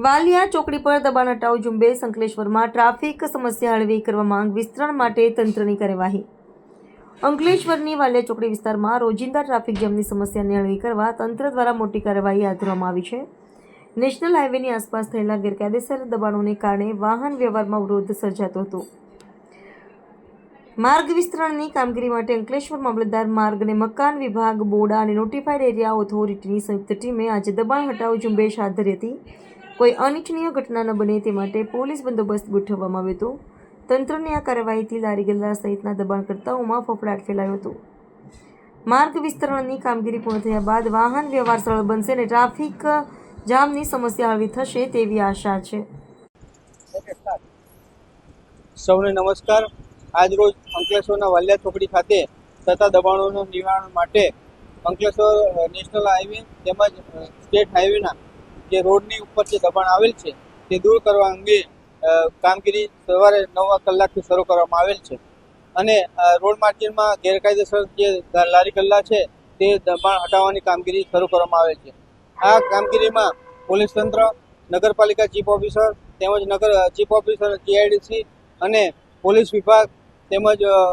વાલિયા ચોકડી પર દબાણ હટાવો ઝુંબેશ અંકલેશ્વરમાં ટ્રાફિક સમસ્યા હળવી કરવા માંગ વિસ્તરણ માટે તંત્રની કાર્યવાહી। અંકલેશ્વરની વાલિયા ચોકડી વિસ્તારમાં રોજિંદા ટ્રાફિક જામની સમસ્યાને હળવી કરવા તંત્ર દ્વારા મોટી કાર્યવાહી હાથ ધરવામાં આવી છે। નેશનલ હાઈવેની આસપાસ થયેલા ગેરકાયદેસર દબાણોને કારણે વાહન વ્યવહારમાં અવરોધ સર્જાતો હતો। માર્ગ વિસ્તરણની કામગીરી માટે અંકલેશ્વર મામલતદાર માર્ગ અને મકાન વિભાગ બોડા અને નોટિફાઈડ એરિયા ઓથોરિટીની સંયુક્ત ટીમે આજે દબાણ હટાવો ઝુંબેશ હાથ ધરી હતી। કોઈ અનિચ્છનીય ઘટના ન બને તે માટે પોલીસ બંદોબસ્ત ગોઠવવામાં આવ્યો હતો। તંત્રની આ કાર્યવાહીથી લારી ગલ્લા સહિતના દબાણકર્તાઓમાં ફફડાટ ફેલાયો હતો। માર્ગ વિસ્તરણની કામગીરી પૂર્ણ થયા બાદ વાહન વ્યવહાર સરળ બનશે અને ટ્રાફિક જામની સમસ્યા હળવી થશે તેવી આશા છે। સૌને નમસ્કાર। આજરોજ અંકલેશ્વરના વાલિયા ચોકડી ખાતે થતા દબાણોનું નિવારણ માટે અંકલેશ્વર નેશનલ હાઈવે તેમજ સ્ટેટ હાઈવેના જે રોડની ઉપર જે દબાણ આવેલ છે તે દૂર કરવા અંગે કામગીરી સવારે 9 કલાકથી શરૂ કરવામાં આવેલ છે અને રોડ માર્જિનમાં ગેરકાયદેસર જે લારી ગલ્લા છે તે દબાણ હટાવવાની કામગીરી શરૂ કરવામાં આવેલ છે। આ કામગીરીમાં પોલીસ તંત્ર, નગરપાલિકા ચીફ ઓફિસર તેમજ ચીફ ઓફિસર GIDC અને પોલીસ વિભાગ તેમજ